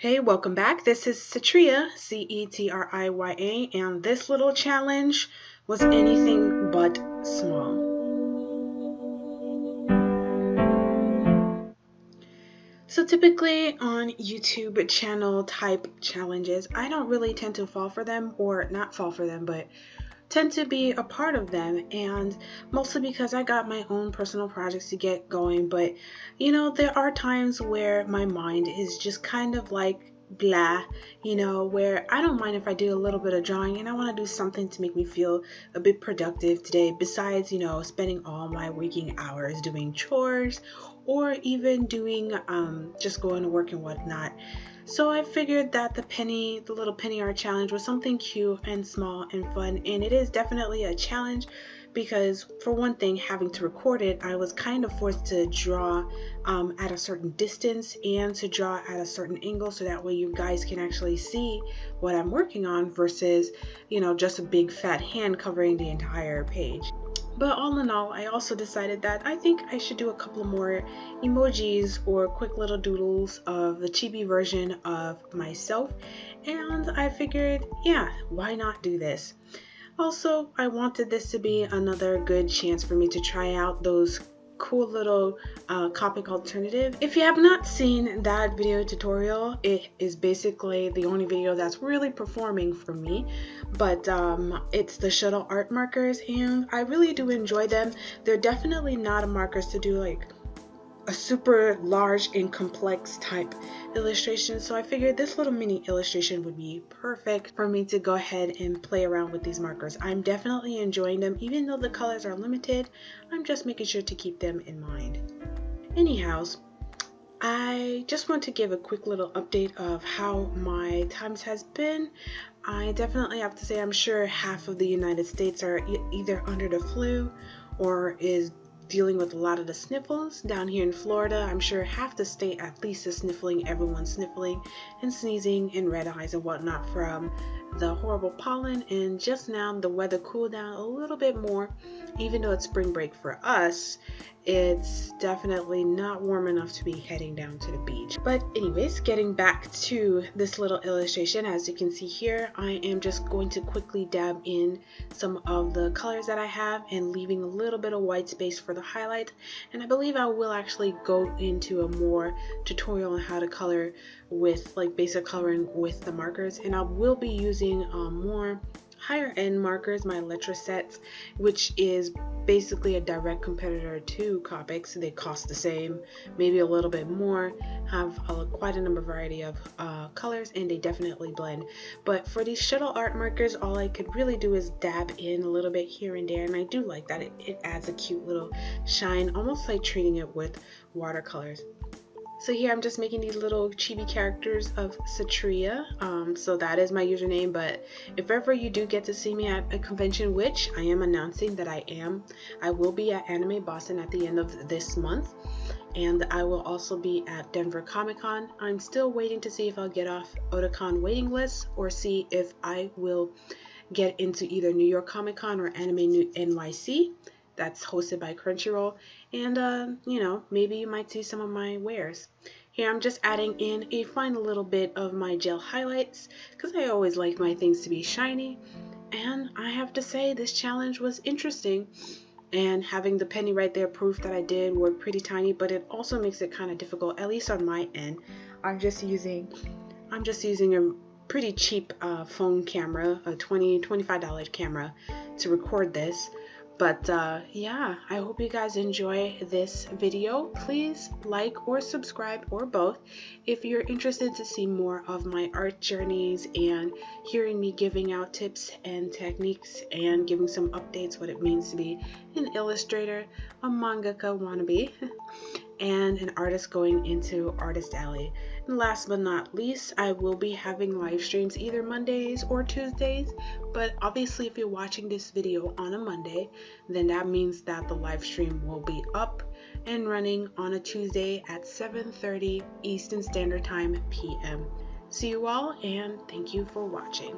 Hey, welcome back. This is Cetriya, Cetriya, and this little challenge was anything but small. So typically on YouTube channel type challenges, I don't really tend to fall for them, or not fall for them, but tend to be a part of them, and mostly because I got my own personal projects to get going. But there are times where my mind is just kind of like blah, where I don't mind if I do a little bit of drawing and I want to do something to make me feel a bit productive today, besides spending all my waking hours doing chores or even doing just going to work and whatnot. So I figured that the little penny art challenge was something cute and small and fun, and it is definitely a challenge because, for one thing, having to record it, I was kind of forced to draw at a certain distance and to draw at a certain angle, so that way you guys can actually see what I'm working on versus, just a big fat hand covering the entire page. But all in all, I also decided that I think I should do a couple more emojis or quick little doodles of the chibi version of myself, and I figured, yeah, why not do this? Also, I wanted this to be another good chance for me to try out those cool little Copic alternative. If you have not seen that video tutorial, it is basically the only video that's really performing for me, but it's the shuttle art markers, and I really do enjoy them. They're definitely not markers to do like a super large and complex type illustration, so I figured this little mini illustration would be perfect for me to go ahead and play around with these markers. I'm definitely enjoying them, even though the colors are limited. I'm just making sure to keep them in mind. Anyhow, I just want to give a quick little update of how my times has been. I definitely have to say I'm sure half of the United States are either under the flu or is dealing with a lot of the sniffles. Down here in Florida, I'm sure half the state at least is sniffling. Everyone's sniffling and sneezing and red eyes and whatnot from the horrible pollen. And just now the weather cooled down a little bit more. Even though it's spring break for us, it's definitely not warm enough to be heading down to the beach. But anyways, getting back to this little illustration, as you can see here, I am just going to quickly dab in some of the colors that I have and leaving a little bit of white space for the highlight. And I believe I will actually go into a more tutorial on how to color with like basic coloring with the markers, and I will be using more higher end markers, my Electra sets, which is basically a direct competitor to Copics. They cost the same, maybe a little bit more, have quite a number variety of colors, and they definitely blend. But for these shuttle art markers, all I could really do is dab in a little bit here and there, and I do like that. It adds a cute little shine, almost like treating it with watercolors. So here I'm just making these little chibi characters of Cetriya. So that is my username, but if ever you do get to see me at a convention, which I am announcing that I will be at Anime Boston at the end of this month, and I will also be at Denver Comic-Con. I'm still waiting to see if I'll get off Otakon waiting list or see if I will get into either New York Comic-Con or Anime NYC. That's hosted by Crunchyroll, and maybe you might see some of my wares. Here I'm just adding in a fine little bit of my gel highlights because I always like my things to be shiny, and I have to say this challenge was interesting, and having the penny right there proof that I did work pretty tiny, but it also makes it kind of difficult, at least on my end. I'm just using a pretty cheap phone camera, a $25 camera, to record this. But yeah, I hope you guys enjoy this video. Please like or subscribe or both if you're interested to see more of my art journeys and hearing me giving out tips and techniques and giving some updates what it means to be an illustrator, a mangaka wannabe, and an artist going into Artist Alley. And last but not least, I will be having live streams either Mondays or Tuesdays, but obviously if you're watching this video on a Monday, then that means that the live stream will be up and running on a Tuesday at 7:30 Eastern Standard Time PM. See you all, and thank you for watching.